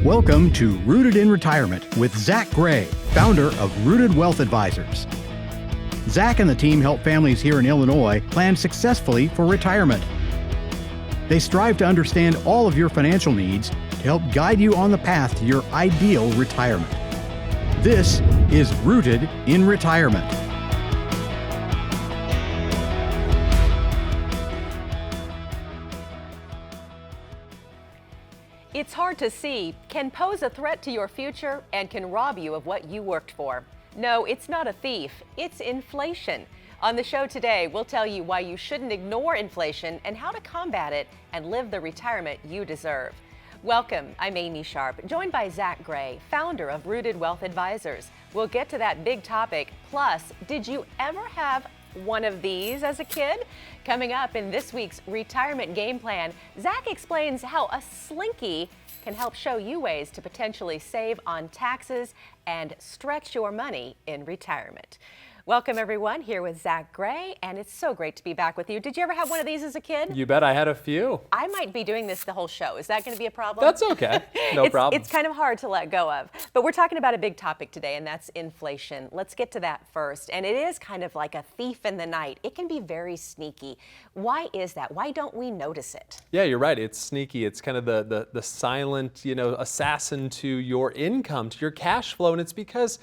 Welcome to Rooted in Retirement with Zach Gray, founder of Rooted Wealth Advisors. Zach and the team help families here in Illinois plan successfully for retirement. They strive to understand all of your financial needs to help guide you on the path to your ideal retirement. This is Rooted in Retirement. It's hard to see, can pose a threat to your future, and can rob you of what you worked for. No, it's not a thief, it's inflation. On the show today, we'll tell you why you shouldn't ignore inflation and how to combat it and live the retirement you deserve. Welcome, I'm Amy Sharp, joined by Zach Gray, founder of Rooted Wealth Advisors. We'll get to that big topic. Plus, did you ever have one of these as a kid? Coming up in this week's retirement game plan, Zach explains how a slinky can help show you ways to potentially save on taxes and stretch your money in retirement. Welcome everyone, here with Zach Gray, and it's so great to be back with you. Did you ever have one of these as a kid? You bet, I had a few. I might be doing this the whole show. Is that going to be a problem? That's okay, no problem. It's kind of hard to let go of. But we're talking about a big topic today, and that's inflation. Let's get to that first. And it is kind of like a thief in the night. It can be very sneaky. Why is that? Why don't we notice it? Yeah, you're right. It's sneaky. It's kind of the silent, assassin to your income, to your cash flow. And it's because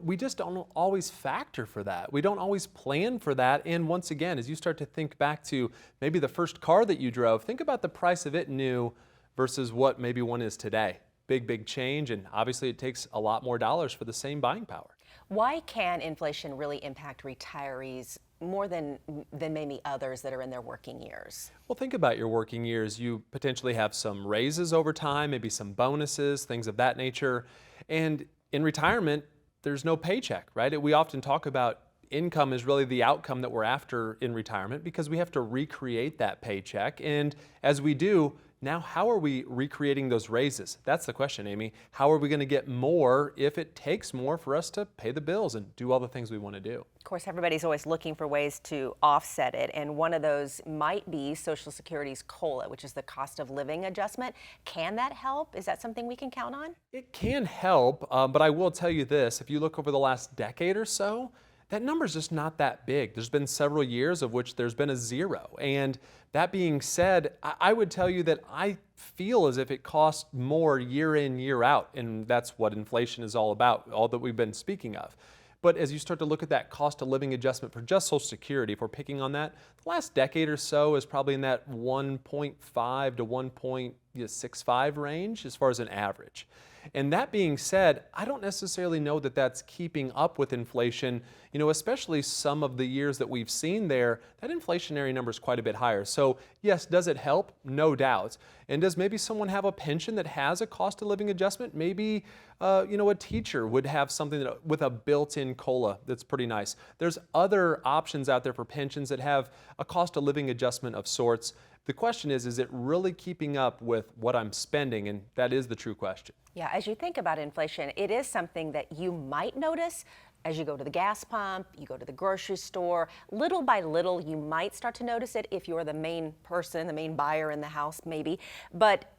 we just don't always factor for that. We don't always plan for that. And once again, as you start to think back to maybe the first car that you drove, think about the price of it new versus what maybe one is today. Big change. And obviously it takes a lot more dollars for the same buying power. Why can inflation really impact retirees more than maybe others that are in their working years? Well, think about your working years. You potentially have some raises over time, maybe some bonuses, things of that nature. And in retirement, there's no paycheck, right? We often talk about income is really the outcome that we're after in retirement because we have to recreate that paycheck. And as we do, now how are we recreating those raises? That's the question, Amy. How are we going to get more if it takes more for us to pay the bills and do all the things we want to do? Of course, everybody's always looking for ways to offset it, and one of those might be Social Security's COLA, which is the cost of living adjustment. Can that help? Is that something we can count on? It can help, but I will tell you this. If you look over the last decade or so, that number's just not that big. There's been several years of which there's been a zero. And that being said, I would tell you that I feel as if it costs more year in, year out. And that's what inflation is all about, all that we've been speaking of. But as you start to look at that cost of living adjustment for just Social Security, if we're picking on that, the last decade or so is probably in that 1.5 to 1.65 range as far as an average. And that being said, I don't necessarily know that that's keeping up with inflation, especially some of the years that we've seen there, that inflationary number is quite a bit higher. So yes, does it help? No doubt. And does maybe someone have a pension that has a cost of living adjustment? Maybe, a teacher would have something with a built-in COLA that's pretty nice. There's other options out there for pensions that have a cost of living adjustment of sorts. The question is it really keeping up with what I'm spending? And that is the true question. Yeah, as you think about inflation, it is something that you might notice as you go to the gas pump, you go to the grocery store. Little by little, you might start to notice it if you're the main person, the main buyer in the house maybe. But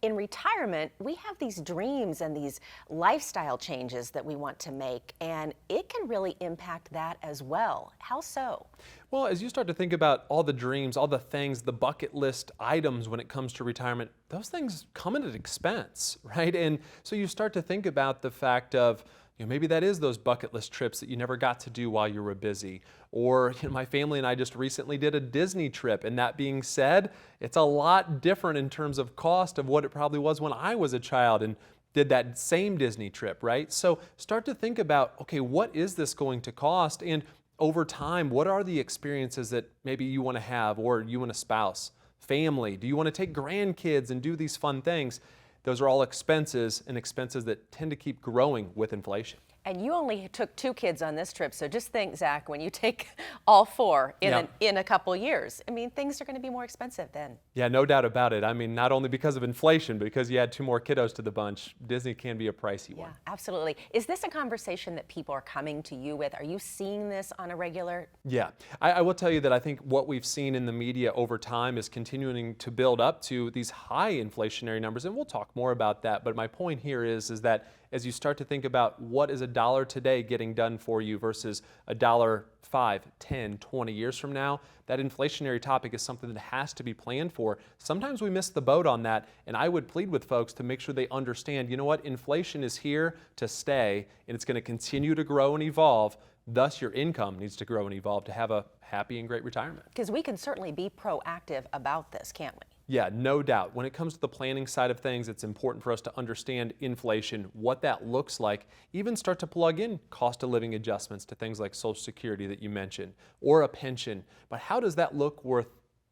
in retirement, we have these dreams and these lifestyle changes that we want to make, and it can really impact that as well. How so? Well, as you start to think about all the dreams, all the things, the bucket list items when it comes to retirement, those things come at an expense, right? And so you start to think about the fact of, maybe that is those bucket list trips that you never got to do while you were busy. Or my family and I just recently did a Disney trip. And that being said, it's a lot different in terms of cost of what it probably was when I was a child and did that same Disney trip, right? So start to think about, okay, what is this going to cost? And over time, what are the experiences that maybe you want to have, or you and a spouse, family? Do you want to take grandkids and do these fun things? Those are all expenses, and expenses that tend to keep growing with inflation. And you only took 2 kids on this trip, so just think, Zach, when you take all 4 in a couple years, things are going to be more expensive then. Yeah, no doubt about it. I mean, not only because of inflation, but because you add 2 more kiddos to the bunch, Disney can be a pricey one. Yeah, absolutely. Is this a conversation that people are coming to you with? Are you seeing this on a regular? Yeah, I will tell you that I think what we've seen in the media over time is continuing to build up to these high inflationary numbers, and we'll talk more about that. But my point here is that as you start to think about what is $1 today getting done for you versus $1 5, 10, 20 years from now, that inflationary topic is something that has to be planned for. Sometimes we miss the boat on that, and I would plead with folks to make sure they understand, you know what, inflation is here to stay, and it's going to continue to grow and evolve. Thus, your income needs to grow and evolve to have a happy and great retirement. Because we can certainly be proactive about this, can't we? Yeah, no doubt. When it comes to the planning side of things, it's important for us to understand inflation, what that looks like, even start to plug in cost of living adjustments to things like Social Security that you mentioned, or a pension. But how does that look worth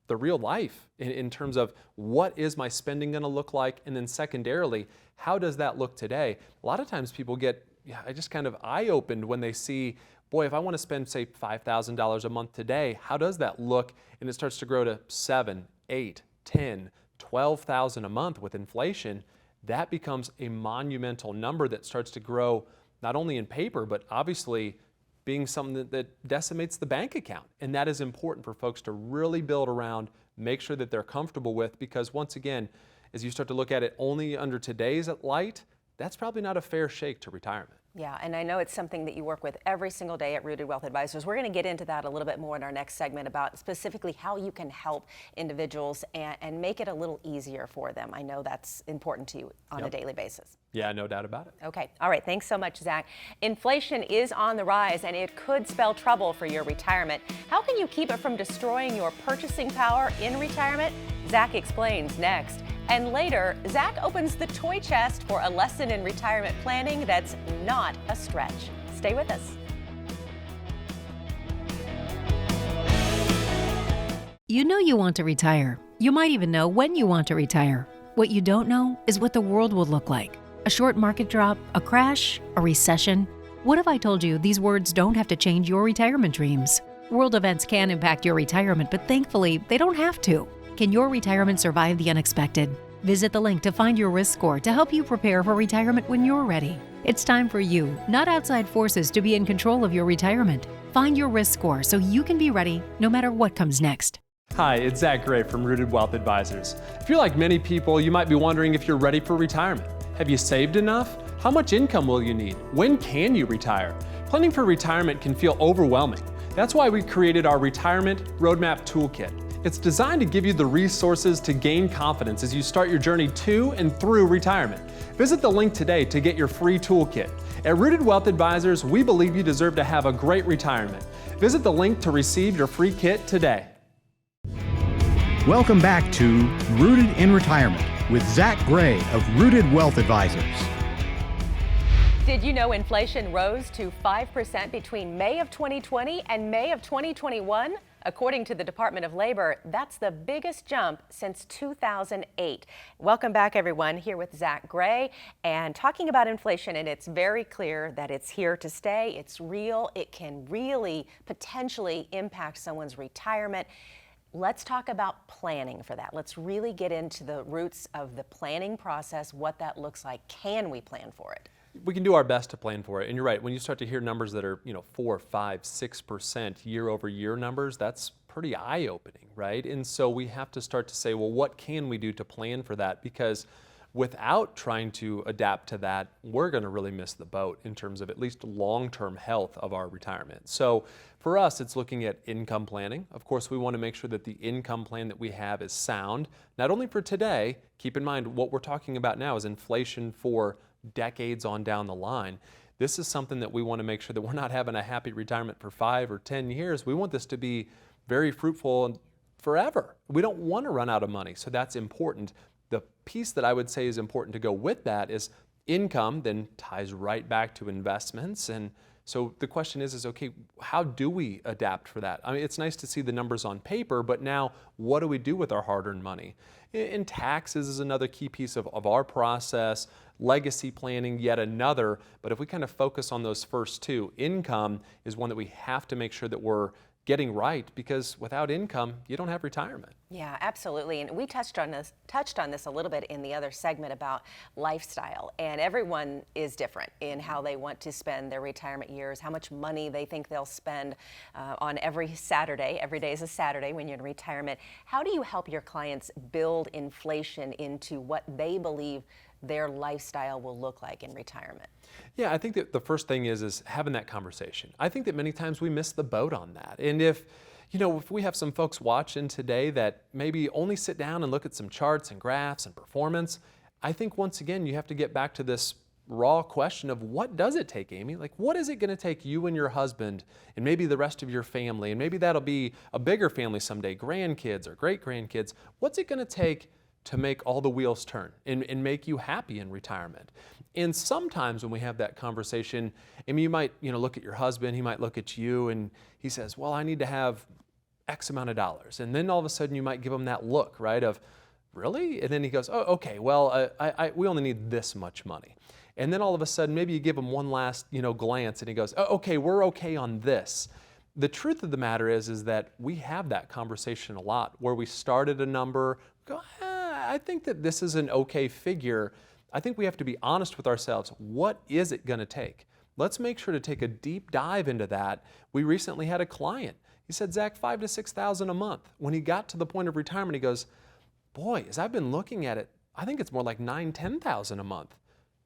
the real life in terms of what is my spending going to look like? And then secondarily, how does that look today? A lot of times people get just kind of eye-opened when they see, boy, if I want to spend, say, $5,000 a month today, how does that look? And it starts to grow to 7, 8, 10, 12,000 a month with inflation. That becomes a monumental number that starts to grow not only in paper, but obviously being something that decimates the bank account. And that is important for folks to really build around, make sure that they're comfortable with, because once again, as you start to look at it only under today's light, that's probably not a fair shake to retirement. Yeah, and I know it's something that you work with every single day at Rooted Wealth Advisors. We're going to get into that a little bit more in our next segment about specifically how you can help individuals and make it a little easier for them. I know that's important to you on a daily basis. Yeah, no doubt about it. Okay, all right, thanks so much, Zach. Inflation is on the rise and it could spell trouble for your retirement. How can you keep it from destroying your purchasing power in retirement? Zach explains next. And later, Zach opens the toy chest for a lesson in retirement planning that's not a stretch. Stay with us. You know you want to retire. You might even know when you want to retire. What you don't know is what the world will look like. A short market drop, a crash, a recession. What if I told you these words don't have to change your retirement dreams? World events can impact your retirement, but thankfully, they don't have to. Can your retirement survive the unexpected? Visit the link to find your risk score to help you prepare for retirement when you're ready. It's time for you, not outside forces, to be in control of your retirement. Find your risk score so you can be ready no matter what comes next. Hi, it's Zach Gray from Rooted Wealth Advisors. If you're like many people, you might be wondering if you're ready for retirement. Have you saved enough? How much income will you need? When can you retire? Planning for retirement can feel overwhelming. That's why we created our Retirement Roadmap Toolkit. It's designed to give you the resources to gain confidence as you start your journey to and through retirement. Visit the link today to get your free toolkit. At Rooted Wealth Advisors, we believe you deserve to have a great retirement. Visit the link to receive your free kit today. Welcome back to Rooted in Retirement with Zach Gray of Rooted Wealth Advisors. Did you know inflation rose to 5% between May of 2020 and May of 2021? According to the Department of Labor, that's the biggest jump since 2008. Welcome back, everyone. Here with Zach Gray and talking about inflation, and it's very clear that it's here to stay. It's real. It can really potentially impact someone's retirement. Let's talk about planning for that. Let's really get into the roots of the planning process, what that looks like. Can we plan for it? We can do our best to plan for it. And you're right, when you start to hear numbers that are, 4, 5, 6% year over year numbers, that's pretty eye-opening, right? And so we have to start to say, well, what can we do to plan for that? Because without trying to adapt to that, we're going to really miss the boat in terms of at least long-term health of our retirement. So for us, it's looking at income planning. Of course, we want to make sure that the income plan that we have is sound, not only for today. Keep in mind, what we're talking about now is inflation for decades on down the line. This is something that we want to make sure that we're not having a happy retirement for 5 or 10 years. We want this to be very fruitful and forever. We don't want to run out of money, so that's important. The piece that I would say is important to go with that is income, then ties right back to investments. And so the question is okay, how do we adapt for that? I mean, it's nice to see the numbers on paper, but now what do we do with our hard-earned money? And taxes is another key piece of our process, legacy planning, yet another. But if we kind of focus on those first two, income is one that we have to make sure that we're getting right, because without income, you don't have retirement. Yeah, absolutely. And we touched on this a little bit in the other segment about lifestyle. And everyone is different in how they want to spend their retirement years, how much money they think they'll spend on every Saturday. Every day is a Saturday when you're in retirement. How do you help your clients build inflation into what they believe their lifestyle will look like in retirement? Yeah, I think that the first thing is having that conversation. I think that many times we miss the boat on that. And if we have some folks watching today that maybe only sit down and look at some charts and graphs and performance, I think once again you have to get back to this raw question of what does it take, Amy? Like, what is it going to take you and your husband and maybe the rest of your family, and maybe that'll be a bigger family someday, grandkids or great-grandkids. What's it going to take to make all the wheels turn and make you happy in retirement? And sometimes when we have that conversation, I mean, you might look at your husband, he might look at you, and he says, well, I need to have X amount of dollars. And then all of a sudden you might give him that look, right, of, really? And then he goes, oh, okay, well, we only need this much money. And then all of a sudden, maybe you give him one last, glance, and he goes, oh, okay, we're okay on this. The truth of the matter is that we have that conversation a lot, where we start at a number, go, I think that this is an okay figure. I think we have to be honest with ourselves. What is it going to take? Let's make sure to take a deep dive into that. We recently had a client. He said, Zach, $5,000 to $6,000 a month. When he got to the point of retirement, he goes, boy, as I've been looking at it, I think it's more like $9,000, $10,000 a month.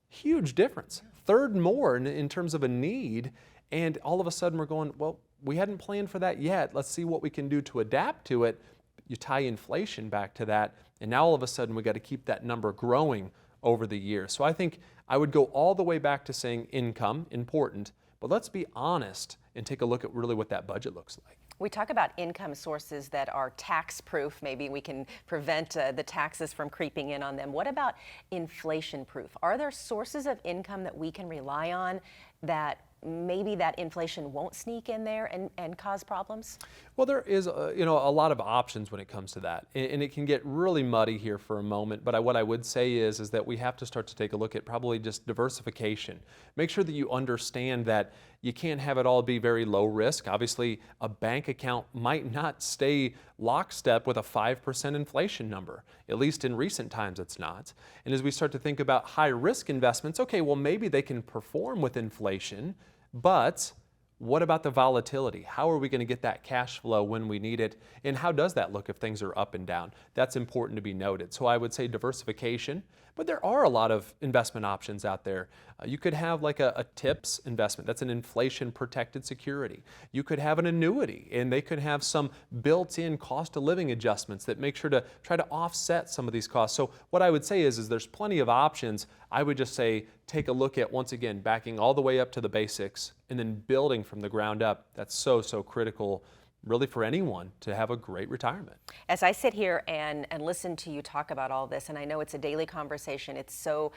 Huge difference. Third more in terms of a need. And all of a sudden we're going, well, we hadn't planned for that yet. Let's see what we can do to adapt to it. You tie inflation back to that, and now all of a sudden we got to keep that number growing over the years. So I think I would go all the way back to saying income, important, but let's be honest and take a look at really what that budget looks like. We talk about income sources that are tax-proof. Maybe we can prevent the taxes from creeping in on them. What about inflation-proof? Are there sources of income that we can rely on that maybe that inflation won't sneak in there and cause problems? Well, there is a lot of options when it comes to that, and it can get really muddy here for a moment. But what I would say is that we have to start to take a look at probably just diversification. Make sure that you understand that you can't have it all be very low risk. Obviously, a bank account might not stay lockstep with a 5% inflation number. At least in recent times, it's not. And as we start to think about high risk investments, okay, well, maybe they can perform with inflation, but what about the volatility? How are we going to get that cash flow when we need it? And how does that look if things are up and down? That's important to be noted. So I would say diversification, but there are a lot of investment options out there. You could have like a TIPS investment. That's an inflation protected security. You could have an annuity, and they could have some built-in cost of living adjustments that make sure to try to offset some of these costs. So what I would say is there's plenty of options. I would just say take a look at, once again, backing all the way up to the basics and then building from the ground up. That's so critical, really, for anyone to have a great retirement. As I sit here and listen to you talk about all this, and I know it's a daily conversation, it's so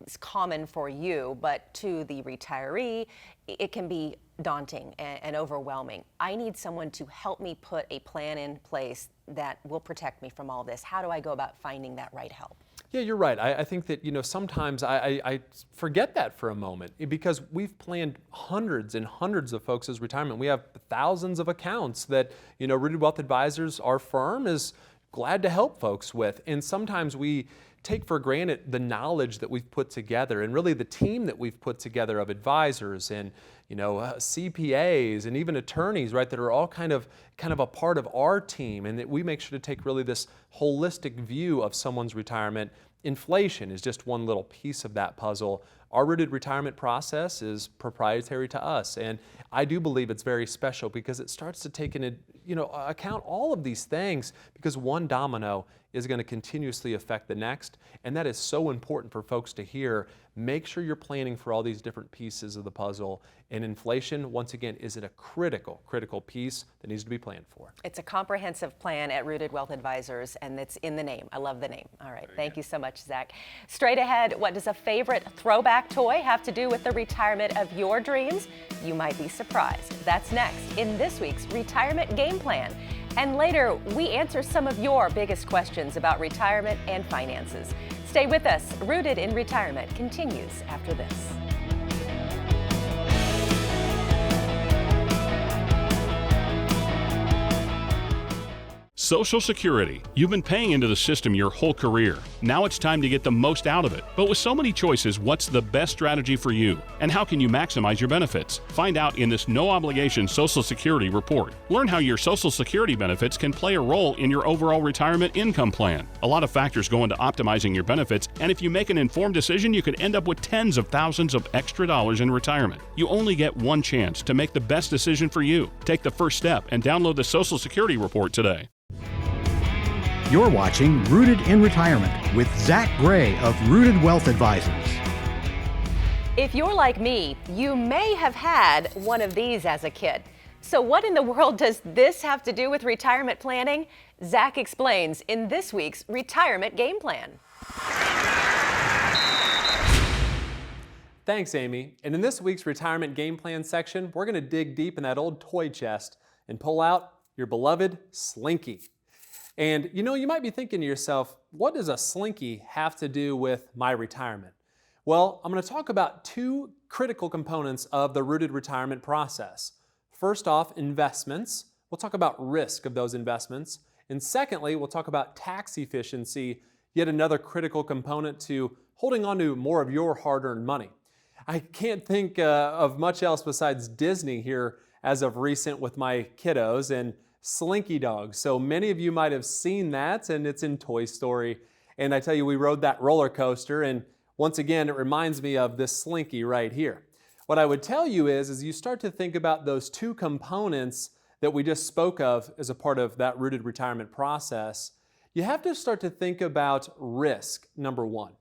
it's common for you, but to the retiree, it can be daunting and overwhelming. I need someone to help me put a plan in place that will protect me from all this. How do I go about finding that right help? Yeah, you're right. I think that, sometimes I forget that for a moment, because we've planned hundreds and hundreds of folks' retirement. We have thousands of accounts that, Rooted Wealth Advisors, our firm, is glad to help folks with. And sometimes we take for granted the knowledge that we've put together, and really the team that we've put together of advisors and CPAs and even attorneys, right, that are all kind of a part of our team, and that we make sure to take really this holistic view of someone's retirement. Inflation is just one little piece of that puzzle. Our Rooted retirement process is proprietary to us, and I do believe it's very special because it starts to take into account all of these things, because one domino is going to continuously affect the next, and that is so important for folks to hear. Make sure you're planning for all these different pieces of the puzzle, and inflation, once again, is it a critical piece that needs to be planned for. It's a comprehensive plan at Rooted Wealth Advisors, and it's in the name. I love the name. All right, thank you so much, Zach. Straight ahead, what does a favorite throwback toy have to do with the retirement of your dreams? You might be surprised. That's next in this week's Retirement Game Plan. And later, we answer some of your biggest questions about retirement and finances. Stay with us. Rooted in Retirement continues after this. Social Security. You've been paying into the system your whole career. Now it's time to get the most out of it. But with so many choices, what's the best strategy for you? And how can you maximize your benefits? Find out in this no-obligation Social Security report. Learn how your Social Security benefits can play a role in your overall retirement income plan. A lot of factors go into optimizing your benefits, and if you make an informed decision, you could end up with tens of thousands of extra dollars in retirement. You only get one chance to make the best decision for you. Take the first step and download the Social Security report today. You're watching Rooted in Retirement with Zach Gray of Rooted Wealth Advisors. If you're like me, you may have had one of these as a kid. So what in the world does this have to do with retirement planning? Zach explains in this week's Retirement Game Plan. Thanks, Amy. And in this week's Retirement Game Plan section, we're going to dig deep in that old toy chest and pull out your beloved Slinky. And you might be thinking to yourself, what does a Slinky have to do with my retirement? Well, I'm going to talk about two critical components of the rooted retirement process. First off, investments. We'll talk about risk of those investments. And secondly, we'll talk about tax efficiency, yet another critical component to holding on to more of your hard-earned money. I can't think of much else besides Disney here as of recent with my kiddos and Slinky Dog. So many of you might have seen that, and it's in Toy Story. And I tell you, we rode that roller coaster, and once again, it reminds me of this Slinky right here. What I would tell you is you start to think about those two components that we just spoke of as a part of that rooted retirement process, you have to start to think about risk, number one.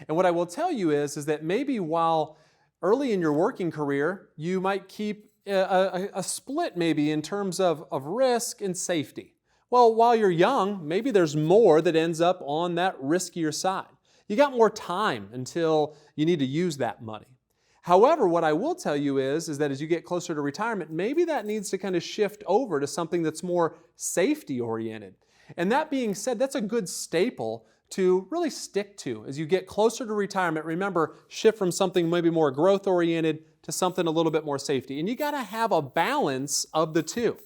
And what I will tell you is that maybe while early in your working career, you might keep a split maybe in terms of risk and safety. Well, while you're young, maybe there's more that ends up on that riskier side. You got more time until you need to use that money. However, what I will tell you is that as you get closer to retirement, maybe that needs to kind of shift over to something that's more safety oriented. And that being said, that's a good staple to really stick to. As you get closer to retirement, remember, shift from something maybe more growth oriented to something a little bit more safety. And you got to have a balance of the two.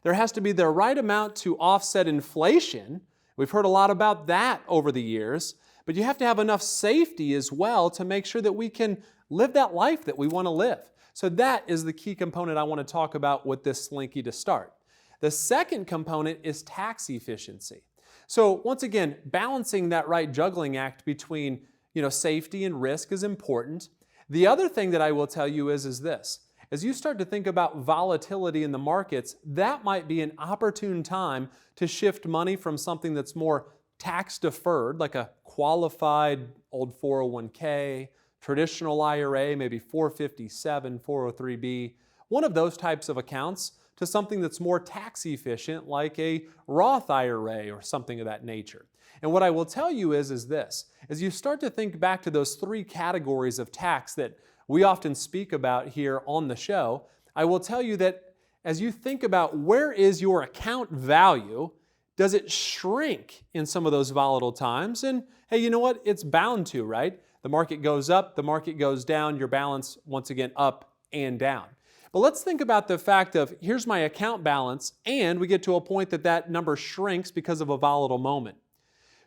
There has to be the right amount to offset inflation. We've heard a lot about that over the years, but you have to have enough safety as well to make sure that we can live that life that we want to live. So that is the key component I want to talk about with this Slinky to start. The second component is tax efficiency. So once again, balancing that right juggling act between safety and risk is important. The other thing that I will tell you is this. As you start to think about volatility in the markets, that might be an opportune time to shift money from something that's more tax deferred, like a qualified old 401k, traditional IRA, maybe 457, 403b, one of those types of accounts, to something that's more tax efficient, like a Roth IRA or something of that nature. And what I will tell you is this. As you start to think back to those three categories of tax that we often speak about here on the show, I will tell you that as you think about where is your account value, does it shrink in some of those volatile times? And hey, you know what? It's bound to, right? The market goes up, the market goes down, your balance, once again, up and down. But let's think about the fact of here's my account balance, and we get to a point that number shrinks because of a volatile moment.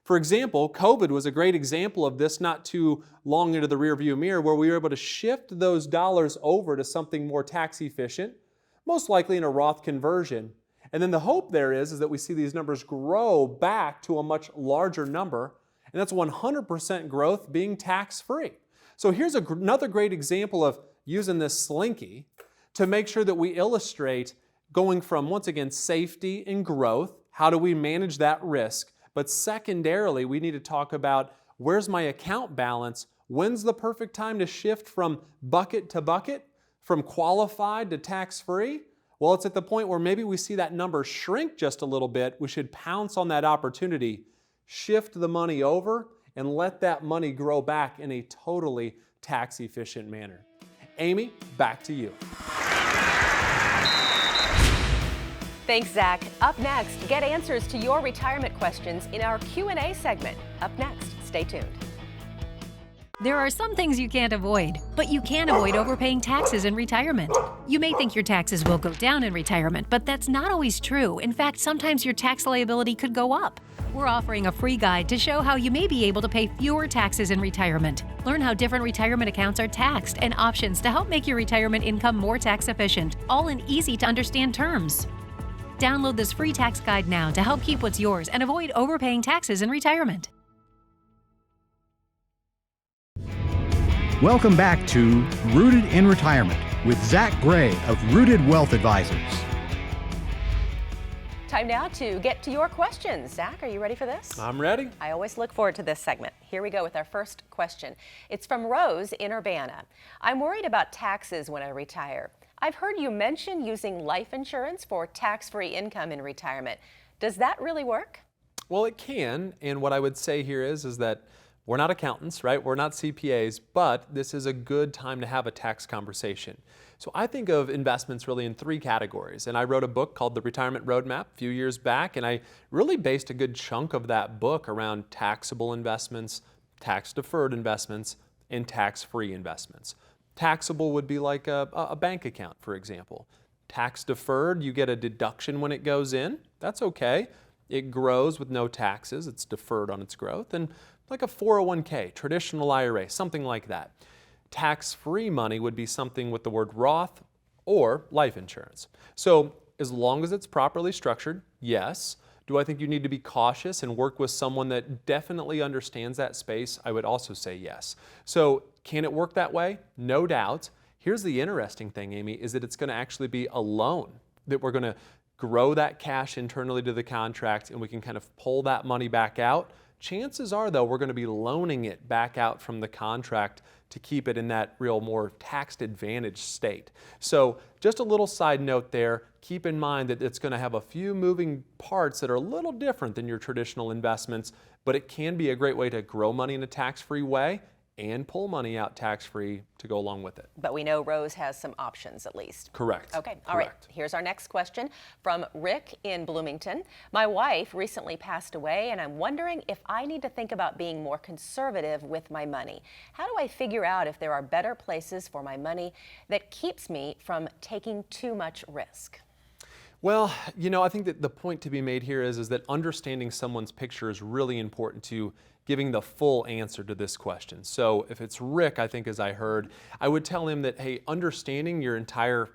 For example, COVID was a great example of this not too long into the rearview mirror, where we were able to shift those dollars over to something more tax efficient, most likely in a Roth conversion. And then the hope there is that we see these numbers grow back to a much larger number, and that's 100% growth being tax-free. So here's another great example of using this Slinky to make sure that we illustrate going from, once again, safety and growth. How do we manage that risk? But secondarily, we need to talk about where's my account balance? When's the perfect time to shift from bucket to bucket, from qualified to tax-free? Well, it's at the point where maybe we see that number shrink just a little bit. We should pounce on that opportunity, shift the money over, and let that money grow back in a totally tax-efficient manner. Amy, back to you. Thanks, Zach. Up next, get answers to your retirement questions in our Q&A segment. Up next, stay tuned. There are some things you can't avoid, but you can avoid overpaying taxes in retirement. You may think your taxes will go down in retirement, but that's not always true. In fact, sometimes your tax liability could go up. We're offering a free guide to show how you may be able to pay fewer taxes in retirement. Learn how different retirement accounts are taxed and options to help make your retirement income more tax efficient, all in easy to understand terms. Download this free tax guide now to help keep what's yours and avoid overpaying taxes in retirement. Welcome back to Rooted in Retirement with Zach Gray of Rooted Wealth Advisors. Time now to get to your questions. Zach, are you ready for this? I'm ready. I always look forward to this segment. Here we go with our first question. It's from Rose in Urbana. I'm worried about taxes when I retire. I've heard you mention using life insurance for tax-free income in retirement. Does that really work? Well, it can, and what I would say here is that we're not accountants, right? We're not CPAs, but this is a good time to have a tax conversation. So I think of investments really in three categories, and I wrote a book called The Retirement Roadmap a few years back, and I really based a good chunk of that book around taxable investments, tax-deferred investments, and tax-free investments. Taxable would be like a bank account, for example. Tax-deferred, you get a deduction when it goes in. That's okay. It grows with no taxes. It's deferred on its growth. And like a 401k, traditional IRA, something like that. Tax-free money would be something with the word Roth or life insurance. So as long as it's properly structured, yes. Do I think you need to be cautious and work with someone that definitely understands that space? I would also say yes. So can it work that way? No doubt. Here's the interesting thing, Amy, is that it's going to actually be a loan, that we're going to grow that cash internally to the contract and we can kind of pull that money back out. Chances are, though, we're going to be loaning it back out from the contract to keep it in that real more tax advantage state. So just a little side note there, keep in mind that it's going to have a few moving parts that are a little different than your traditional investments, but it can be a great way to grow money in a tax-free way and pull money out tax-free to go along with it. But we know Rose has some options at least. Correct. Okay, all right. Here's our next question from Rick in Bloomington. My wife recently passed away and I'm wondering if I need to think about being more conservative with my money. How do I figure out if there are better places for my money that keeps me from taking too much risk? Well, I think that the point to be made here is that understanding someone's picture is really important to giving the full answer to this question. So if it's Rick, I think as I heard, I would tell him that, hey, understanding your entire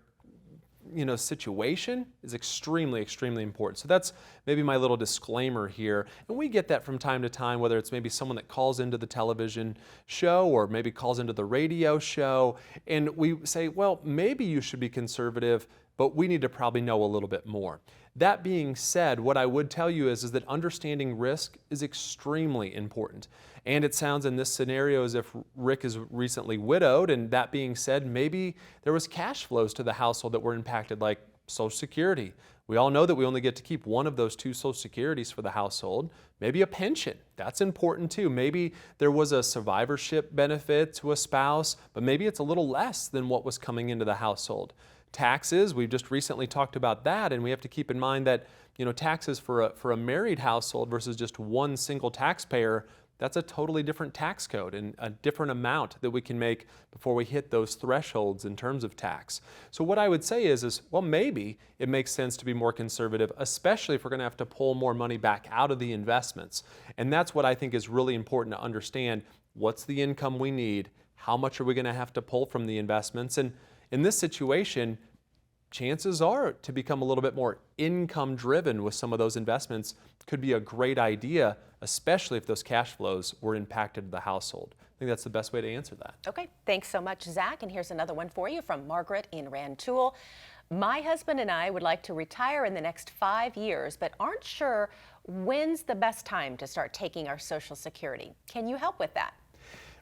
situation is extremely, extremely important. So that's maybe my little disclaimer here. And we get that from time to time, whether it's maybe someone that calls into the television show or maybe calls into the radio show. And we say, well, maybe you should be conservative, but we need to probably know a little bit more. That being said, what I would tell you is that understanding risk is extremely important. And it sounds in this scenario as if Rick is recently widowed, and that being said, maybe there was cash flows to the household that were impacted, like Social Security. We all know that we only get to keep one of those two Social Securities for the household. Maybe a pension, that's important too. Maybe there was a survivorship benefit to a spouse, but maybe it's a little less than what was coming into the household. Taxes, we've just recently talked about that, and we have to keep in mind that taxes for a married household versus just one single taxpayer, that's a totally different tax code and a different amount that we can make before we hit those thresholds in terms of tax. So what I would say is well, maybe it makes sense to be more conservative, especially if we're going to have to pull more money back out of the investments. And that's what I think is really important to understand. What's the income we need? How much are we going to have to pull from the investments? And in this situation, chances are to become a little bit more income driven with some of those investments could be a great idea, especially if those cash flows were impacted to the household. I think that's the best way to answer that. Okay, thanks so much, Zach. And here's another one for you from Margaret in Rantoul. My husband and I would like to retire in the next 5 years, but aren't sure when's the best time to start taking our Social Security. Can you help with that?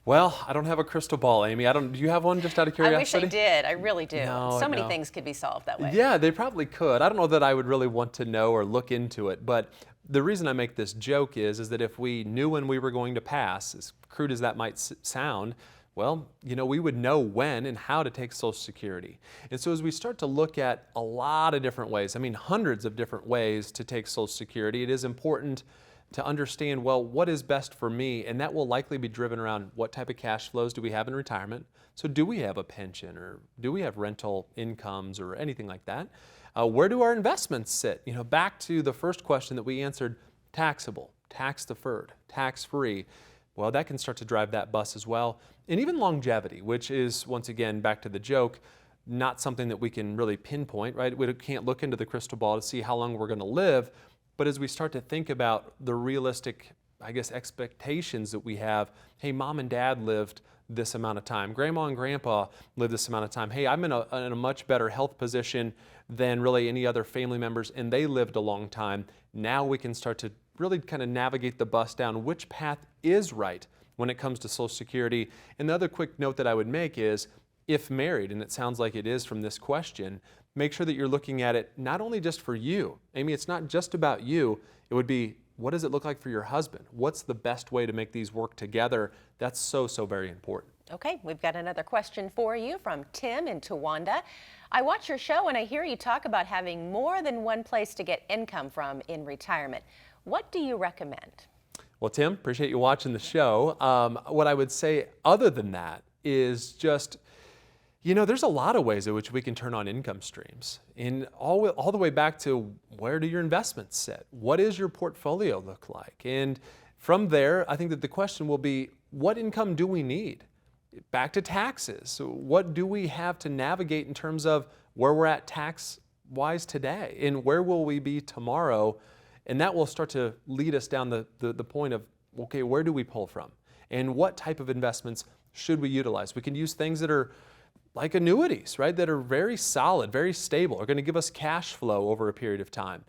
Well, I don't have a crystal ball, Amy. Do you have one, just out of curiosity? I wish I did. I really do. No, so many things could be solved that way. Yeah, they probably could. I don't know that I would really want to know or look into it, but the reason I make this joke is that if we knew when we were going to pass, as crude as that might sound, well, we would know when and how to take Social Security. And so as we start to look at a lot of different ways, hundreds of different ways to take Social Security, it is important to understand, well, what is best for me? And that will likely be driven around what type of cash flows do we have in retirement? So do we have a pension, or do we have rental incomes or anything like that? Where do our investments sit? Back to the first question that we answered, taxable, tax deferred, tax free. Well, that can start to drive that bus as well. And even longevity, which is, once again, back to the joke, not something that we can really pinpoint, right? We can't look into the crystal ball to see how long we're going to live. But as we start to think about the realistic, expectations that we have, hey, mom and dad lived this amount of time. Grandma and grandpa lived this amount of time. Hey, I'm in a much better health position than really any other family members, and they lived a long time. Now we can start to really kind of navigate the bus down which path is right when it comes to Social Security. And the other quick note that I would make is, if married, and it sounds like it is from this question, make sure that you're looking at it not only just for you. Amy, it's not just about you. It would be, what does it look like for your husband? What's the best way to make these work together? That's so very important. Okay, we've got another question for you from Tim in Towanda. I watch your show and I hear you talk about having more than one place to get income from in retirement. What do you recommend? Well, Tim, appreciate you watching the show. What I would say other than that is just, there's a lot of ways in which we can turn on income streams. And all the way back to, where do your investments sit? What does your portfolio look like? And from there, I think that the question will be, what income do we need? Back to taxes. So what do we have to navigate in terms of where we're at tax-wise today? And where will we be tomorrow? And that will start to lead us down the point of, okay, where do we pull from? And what type of investments should we utilize? We can use things that are like annuities, right? That are very solid, very stable, are going to give us cash flow over a period of time.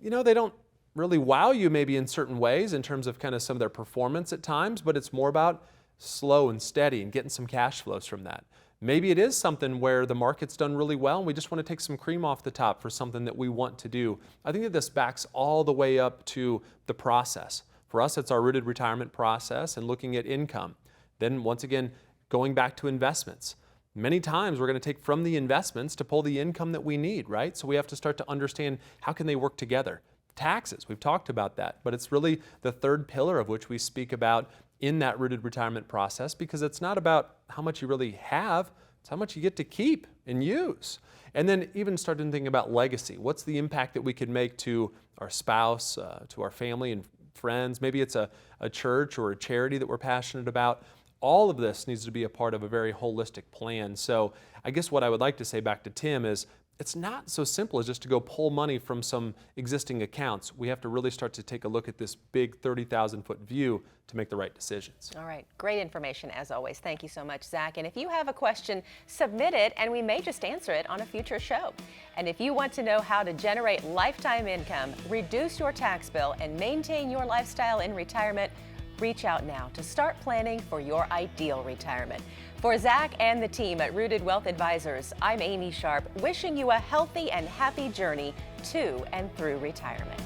They don't really wow you maybe in certain ways in terms of kind of some of their performance at times, but it's more about slow and steady and getting some cash flows from that. Maybe it is something where the market's done really well and we just want to take some cream off the top for something that we want to do. I think that this backs all the way up to the process. For us, it's our rooted retirement process and looking at income. Then once again, going back to investments. Many times we're going to take from the investments to pull the income that we need, right? So we have to start to understand, how can they work together? Taxes, we've talked about that, but it's really the third pillar of which we speak about in that rooted retirement process, because it's not about how much you really have, it's how much you get to keep and use. And then even starting thinking about legacy. What's the impact that we could make to our spouse, to our family and friends? Maybe it's a church or a charity that we're passionate about. All of this needs to be a part of a very holistic plan. So I guess what I would like to say back to Tim is, it's not so simple as just to go pull money from some existing accounts. We have to really start to take a look at this big 30,000-foot view to make the right decisions. All right, great information as always. Thank you so much, Zach. And if you have a question, submit it and we may just answer it on a future show. And if you want to know how to generate lifetime income, reduce your tax bill, and maintain your lifestyle in retirement, reach out now to start planning for your ideal retirement. For Zach and the team at Rooted Wealth Advisors, I'm Amy Sharp, wishing you a healthy and happy journey to and through retirement.